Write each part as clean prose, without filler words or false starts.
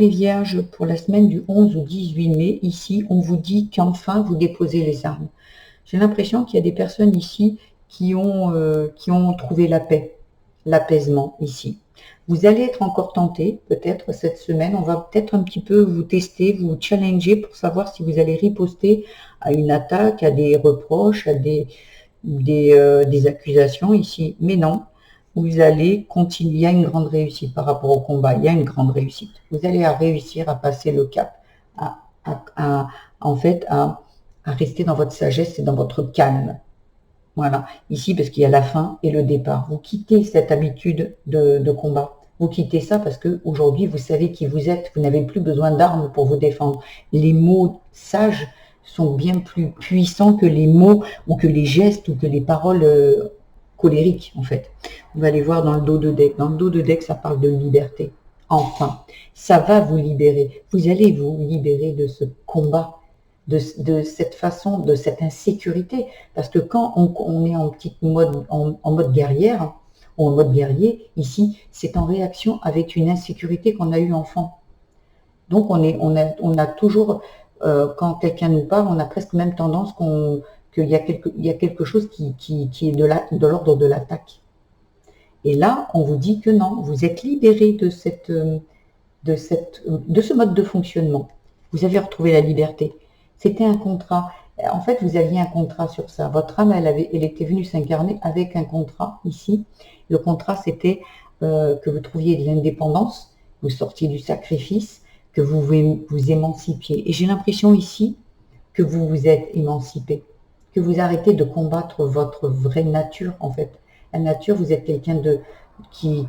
Les Vierges, pour la semaine du 11 au 18 mai, ici, on vous dit qu'enfin vous déposez les armes. J'ai l'impression qu'il y a des personnes ici qui ont trouvé la paix, l'apaisement ici. Vous allez être encore tenté, peut-être cette semaine, on va peut-être un petit peu vous tester, vous challenger pour savoir si vous allez riposter à une attaque, à des reproches, à des accusations ici. Mais non, vous allez continuer, il y a une grande réussite par rapport au combat, il y a une grande réussite. Vous allez réussir à passer le cap, en fait, à rester dans votre sagesse et dans votre calme. Voilà, ici parce qu'il y a la fin et le départ. Vous quittez cette habitude de combat. Vous quittez ça parce que aujourd'hui vous savez qui vous êtes. Vous n'avez plus besoin d'armes pour vous défendre. Les mots sages sont bien plus puissants que les mots ou que les gestes ou que les paroles colériques en fait. Vous allez voir dans le dos de deck. Dans le dos de deck, ça parle de liberté. Enfin, ça va vous libérer. Vous allez vous libérer de ce combat, de cette façon, de cette insécurité. Parce que quand on est en mode guerrière, ou en mode guerrier, ici, c'est en réaction avec une insécurité qu'on a eue enfant. Donc on a toujours, quand quelqu'un nous parle, on a presque même tendance qu'il y a quelque chose qui est de l'ordre de l'attaque. Et là, on vous dit que non, vous êtes libéré de ce mode de fonctionnement. Vous avez retrouvé la liberté. C'était un contrat. En fait, vous aviez un contrat sur ça. Votre âme, elle était venue s'incarner avec un contrat ici. Le contrat, c'était que vous trouviez de l'indépendance, vous sortiez du sacrifice, que vous vous émancipiez. Et j'ai l'impression ici que vous vous êtes émancipé, que vous arrêtez de combattre votre vraie nature, en fait. La nature, vous êtes quelqu'un qui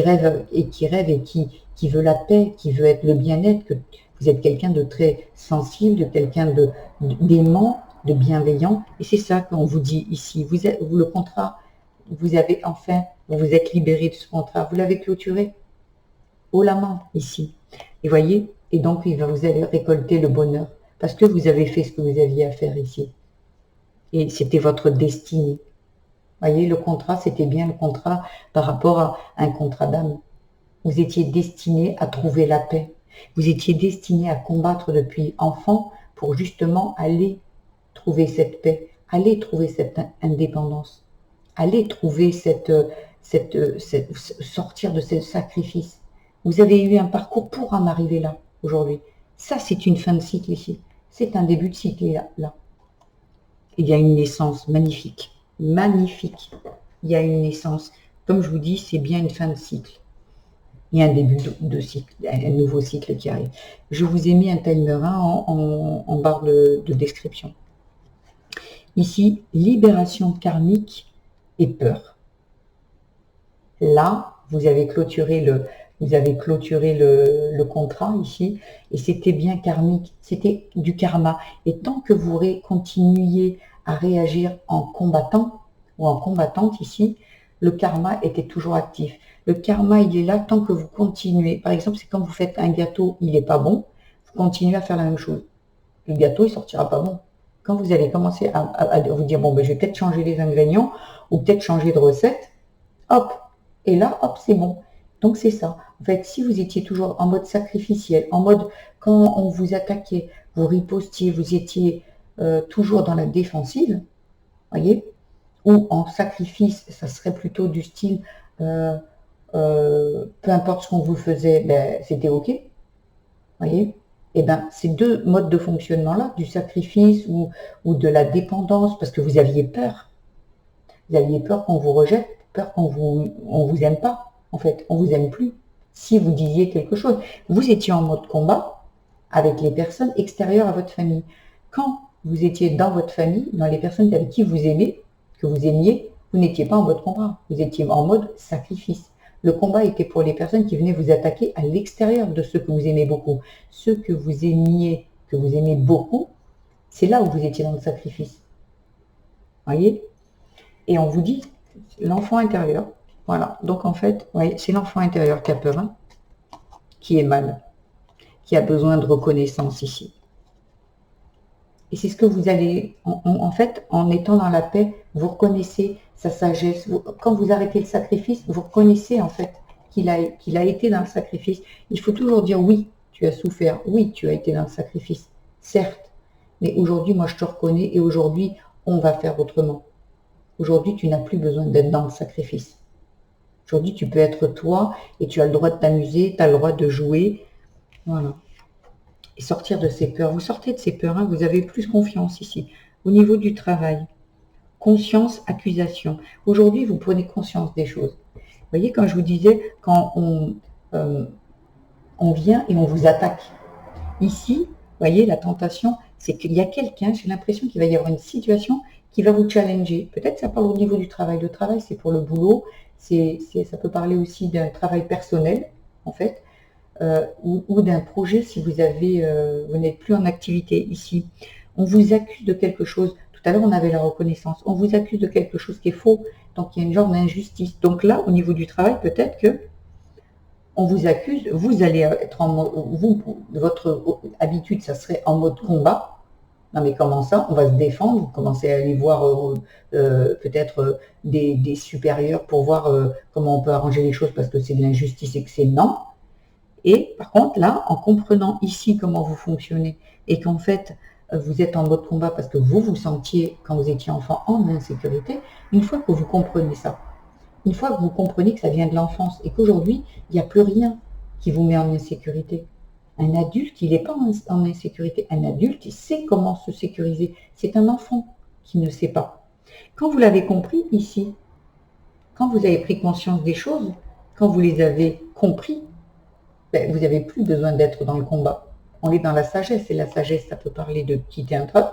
rêve et qui veut la paix, qui veut être le bien-être, que vous êtes quelqu'un de très sensible, de quelqu'un d'aimant, de bienveillant. Et c'est ça qu'on vous dit ici. Le contrat, vous vous êtes libéré de ce contrat, vous l'avez clôturé haut la main ici. Et voyez, et donc vous allez récolter le bonheur parce que vous avez fait ce que vous aviez à faire ici. Et c'était votre destinée. Voyez, le contrat, c'était bien le contrat par rapport à un contrat d'âme. Vous étiez destiné à trouver la paix. Vous étiez destiné à combattre depuis enfant pour justement aller trouver cette paix, aller trouver cette indépendance, aller trouver sortir de ce sacrifice. Vous avez eu un parcours pour en arriver là, aujourd'hui. Ça, c'est une fin de cycle ici. C'est un début de cycle là. Il y a une naissance magnifique. Magnifique. Il y a une naissance. Comme je vous dis, c'est bien une fin de cycle. Il y a un début de cycle, un nouveau cycle qui arrive. Je vous ai mis un timer 1 en barre de description. Ici, libération karmique et peur. Là, vous avez clôturé le contrat ici, et c'était bien karmique, c'était du karma. Et tant que vous continuiez à réagir en combattant ou en combattante ici, le karma était toujours actif. Le karma, il est là tant que vous continuez. Par exemple, c'est quand vous faites un gâteau, il n'est pas bon, vous continuez à faire la même chose. Le gâteau, il sortira pas bon. Quand vous allez commencer à vous dire, bon, ben, je vais peut-être changer les ingrédients, ou peut-être changer de recette, hop, et là, hop, c'est bon. Donc c'est ça. En fait, si vous étiez toujours en mode sacrificiel, en mode quand on vous attaquait, vous ripostiez, vous étiez toujours dans la défensive, voyez, ou en sacrifice, ça serait plutôt du style peu importe ce qu'on vous faisait, ben, c'était ok, voyez. Et bien, ces deux modes de fonctionnement-là, du sacrifice ou de la dépendance, parce que vous aviez peur. Vous aviez peur qu'on vous rejette, peur qu'on vous aime pas. En fait, on vous aime plus. Si vous disiez quelque chose, vous étiez en mode combat avec les personnes extérieures à votre famille. Quand vous étiez dans votre famille, dans les personnes avec qui vous aimez, que vous aimiez, vous n'étiez pas en mode combat. Vous étiez en mode sacrifice. Le combat était pour les personnes qui venaient vous attaquer à l'extérieur de ceux que vous aimez beaucoup. Ceux que vous aimiez beaucoup, c'est là où vous étiez dans le sacrifice. Voyez ? Et on vous dit, l'enfant intérieur, voilà. Donc en fait, voyez, c'est l'enfant intérieur qui a peur, hein, qui est mal, qui a besoin de reconnaissance ici. Et c'est ce que vous allez, en fait, en étant dans la paix, vous reconnaissez sa sagesse. Quand vous arrêtez le sacrifice, vous reconnaissez en fait qu'il a été dans le sacrifice. Il faut toujours dire oui, tu as souffert, oui, tu as été dans le sacrifice, certes, mais aujourd'hui, moi, je te reconnais et aujourd'hui, on va faire autrement. Aujourd'hui, tu n'as plus besoin d'être dans le sacrifice. Aujourd'hui, tu peux être toi et tu as le droit de t'amuser, tu as le droit de jouer. Voilà. Et sortir de ces peurs. Vous sortez de ces peurs, hein, vous avez plus confiance ici. Au niveau du travail, conscience, accusation. Aujourd'hui, vous prenez conscience des choses. Vous voyez, quand je vous disais, quand on vient et on vous attaque. Ici, vous voyez, la tentation, c'est qu'il y a quelqu'un, j'ai l'impression qu'il va y avoir une situation qui va vous challenger. Peut-être ça parle au niveau du travail. Le travail, c'est pour le boulot. Ça peut parler aussi d'un travail personnel, en fait, ou d'un projet si vous n'êtes plus en activité ici. On vous accuse de quelque chose. Tout à l'heure, on avait la reconnaissance. On vous accuse de quelque chose qui est faux. Donc, il y a une genre d'injustice. Donc là, au niveau du travail, peut-être que on vous accuse, vous allez être en mode, votre habitude, ça serait en mode combat. Non mais comment ça? On va se défendre, vous commencez à aller voir peut-être des supérieurs pour voir comment on peut arranger les choses parce que c'est de l'injustice et que c'est non. Et par contre là, en comprenant ici comment vous fonctionnez et qu'en fait vous êtes en mode combat parce que vous vous sentiez quand vous étiez enfant en insécurité, une fois que vous comprenez ça, une fois que vous comprenez que ça vient de l'enfance et qu'aujourd'hui, il n'y a plus rien qui vous met en insécurité. Un adulte, il n'est pas en insécurité. Un adulte, il sait comment se sécuriser. C'est un enfant qui ne sait pas. Quand vous l'avez compris ici, quand vous avez pris conscience des choses, quand vous les avez compris, vous n'avez plus besoin d'être dans le combat. On est dans la sagesse. Et la sagesse, ça peut parler de quitter un travail,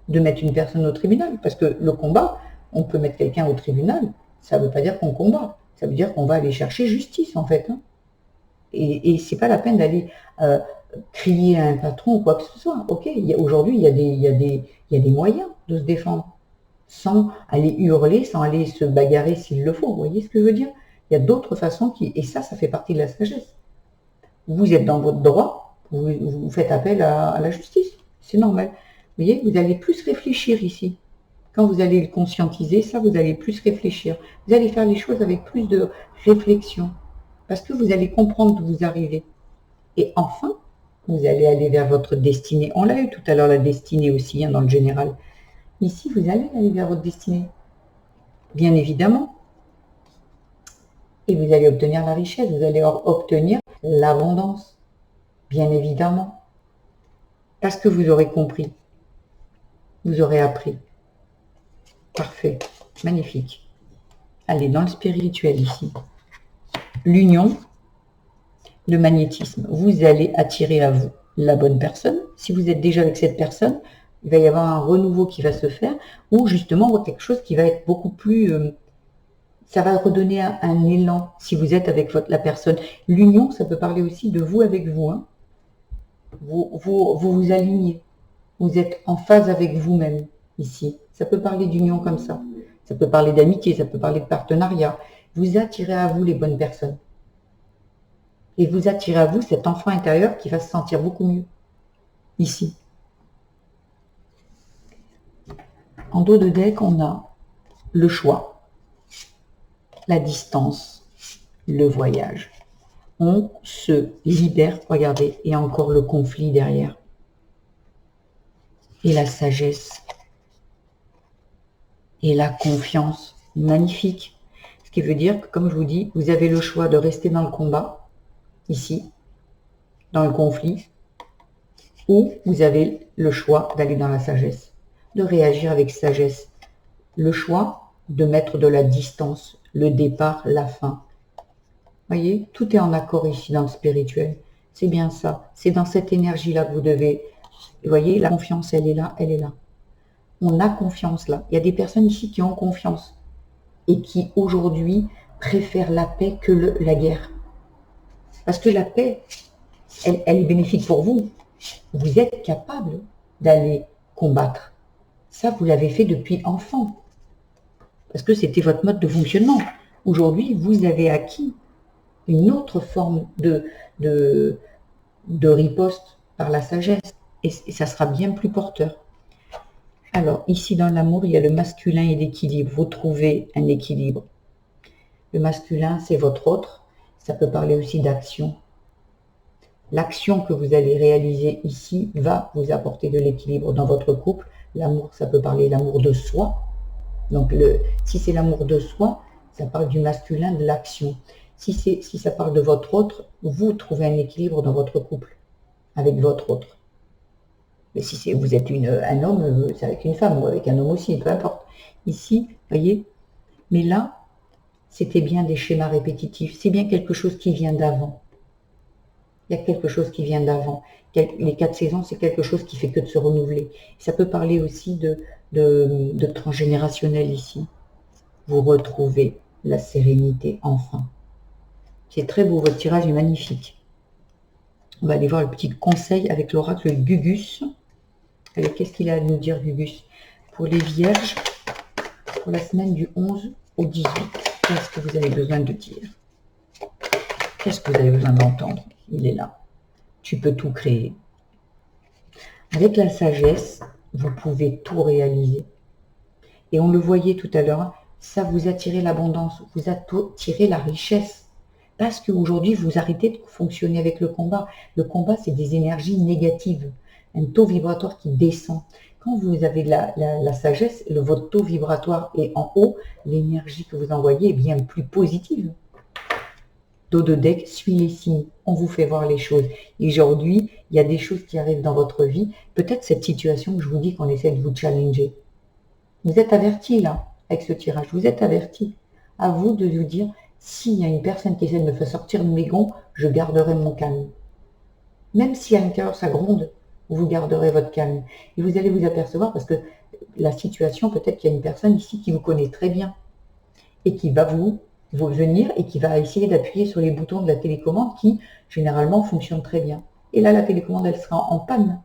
de mettre une personne au tribunal. Parce que le combat, on peut mettre quelqu'un au tribunal. Ça ne veut pas dire qu'on combat, ça veut dire qu'on va aller chercher justice en fait. Hein. Et c'est pas la peine d'aller crier à un patron ou quoi que ce soit. Ok, aujourd'hui il y a des moyens de se défendre sans aller hurler, sans aller se bagarrer s'il le faut. Vous voyez ce que je veux dire? Il y a d'autres façons et ça fait partie de la sagesse. Vous êtes dans votre droit, vous faites appel à la justice, c'est normal. Vous voyez, vous allez plus réfléchir ici. Quand vous allez le conscientiser, ça, vous allez plus réfléchir. Vous allez faire les choses avec plus de réflexion. Parce que vous allez comprendre d'où vous arrivez. Et enfin, vous allez aller vers votre destinée. On l'a eu tout à l'heure, la destinée aussi, hein, dans le général. Ici, vous allez aller vers votre destinée. Bien évidemment. Et vous allez obtenir la richesse. Vous allez obtenir l'abondance. Bien évidemment. Parce que vous aurez compris. Vous aurez appris. Parfait, magnifique. Allez, dans le spirituel ici. L'union, le magnétisme. Vous allez attirer à vous la bonne personne. Si vous êtes déjà avec cette personne, il va y avoir un renouveau qui va se faire ou justement quelque chose qui va être beaucoup plus... ça va redonner un élan si vous êtes avec la personne. L'union, ça peut parler aussi de vous avec vous. Hein. Vous alignez. Vous êtes en phase avec vous-même ici. Ça peut parler d'union comme ça. Ça peut parler d'amitié, ça peut parler de partenariat. Vous attirez à vous les bonnes personnes. Et vous attirez à vous cet enfant intérieur qui va se sentir beaucoup mieux. Ici. En dos de deck, on a le choix, la distance, le voyage. On se libère, regardez, et encore le conflit derrière. Et la sagesse. Et la confiance, magnifique. Ce qui veut dire que, comme je vous dis, vous avez le choix de rester dans le combat, ici, dans le conflit, ou vous avez le choix d'aller dans la sagesse, de réagir avec sagesse. Le choix de mettre de la distance, le départ, la fin. Voyez, tout est en accord ici dans le spirituel. C'est bien ça. C'est dans cette énergie-là que vous devez... Vous voyez, la confiance, elle est là, elle est là. On a confiance là. Il y a des personnes ici qui ont confiance et qui aujourd'hui préfèrent la paix que la guerre. Parce que la paix, elle est bénéfique pour vous. Vous êtes capable d'aller combattre. Ça, vous l'avez fait depuis enfant. Parce que c'était votre mode de fonctionnement. Aujourd'hui, vous avez acquis une autre forme de riposte par la sagesse. Et ça sera bien plus porteur. Alors, ici dans l'amour, il y a le masculin et l'équilibre. Vous trouvez un équilibre. Le masculin, c'est votre autre. Ça peut parler aussi d'action. L'action que vous allez réaliser ici va vous apporter de l'équilibre dans votre couple. L'amour, ça peut parler l'amour de soi. Donc, si c'est l'amour de soi, ça parle du masculin, de l'action. Si ça parle de votre autre, vous trouvez un équilibre dans votre couple, avec votre autre. Mais si vous êtes un homme, c'est avec une femme, ou avec un homme aussi, peu importe. Ici, voyez, mais là, c'était bien des schémas répétitifs. C'est bien quelque chose qui vient d'avant. Il y a quelque chose qui vient d'avant. Les 4 saisons, c'est quelque chose qui fait que de se renouveler. Ça peut parler aussi de transgénérationnel ici. Vous retrouvez la sérénité enfin. C'est très beau, votre tirage est magnifique. On va aller voir le petit conseil avec l'oracle Gugus. Allez, qu'est-ce qu'il a à nous dire, Gugus? Pour les vierges, pour la semaine du 11 au 18, qu'est-ce que vous avez besoin de dire? Qu'est-ce que vous avez besoin d'entendre? Il est là. Tu peux tout créer. Avec la sagesse, vous pouvez tout réaliser. Et on le voyait tout à l'heure, ça vous attirez l'abondance, vous attirez la richesse. Parce qu'aujourd'hui, vous arrêtez de fonctionner avec le combat. Le combat, c'est des énergies négatives, un taux vibratoire qui descend. Quand vous avez la sagesse, votre taux vibratoire est en haut, l'énergie que vous envoyez est bien plus positive. Dos de deck suit les signes, on vous fait voir les choses. Et aujourd'hui, il y a des choses qui arrivent dans votre vie. Peut-être cette situation que je vous dis qu'on essaie de vous challenger. Vous êtes averti là, avec ce tirage, vous êtes averti. À vous de vous dire, s'il y a une personne qui essaie de me faire sortir de mes gonds, je garderai mon calme. Même si à l'intérieur ça gronde, vous garderez votre calme. Et vous allez vous apercevoir, parce que la situation, peut-être qu'il y a une personne ici qui vous connaît très bien et qui va vous venir et qui va essayer d'appuyer sur les boutons de la télécommande qui, généralement, fonctionnent très bien. Et là, la télécommande, elle sera en panne.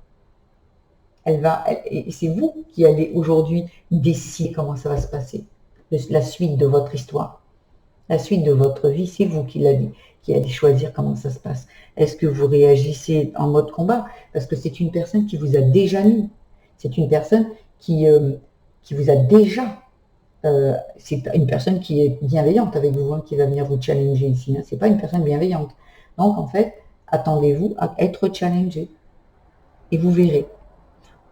Et c'est vous qui allez aujourd'hui décider comment ça va se passer. La suite de votre histoire. La suite de votre vie, c'est vous qui allez choisir comment ça se passe. Est-ce que vous réagissez en mode combat? Parce que c'est une personne qui vous a déjà mis. C'est une personne qui vous a déjà... c'est une personne qui est bienveillante avec vous, hein, qui va venir vous challenger ici. Hein. C'est pas une personne bienveillante. Donc, en fait, attendez-vous à être challengé. Et vous verrez.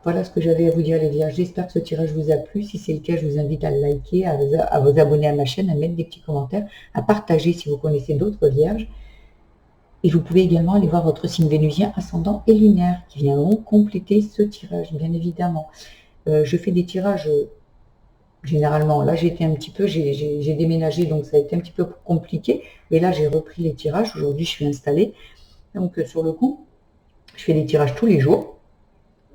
Voilà ce que j'avais à vous dire, les vierges. J'espère que ce tirage vous a plu. Si c'est le cas, je vous invite à le liker, à vous abonner à ma chaîne, à mettre des petits commentaires, à partager si vous connaissez d'autres vierges. Et vous pouvez également aller voir votre signe vénusien, ascendant et lunaire qui viendront compléter ce tirage, bien évidemment. Je fais des tirages généralement. Là, j'ai déménagé, donc ça a été un petit peu compliqué. Mais là, j'ai repris les tirages. Aujourd'hui, je suis installée. Donc, sur le coup, je fais des tirages tous les jours.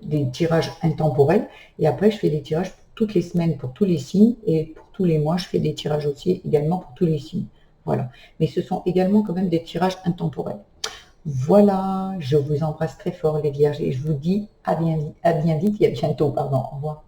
Des tirages intemporels, et après je fais des tirages toutes les semaines pour tous les signes, et pour tous les mois je fais des tirages aussi également pour tous les signes. Voilà, mais ce sont également quand même des tirages intemporels. Voilà, je vous embrasse très fort les vierges et je vous dis à bien vite et à bientôt, pardon, au revoir.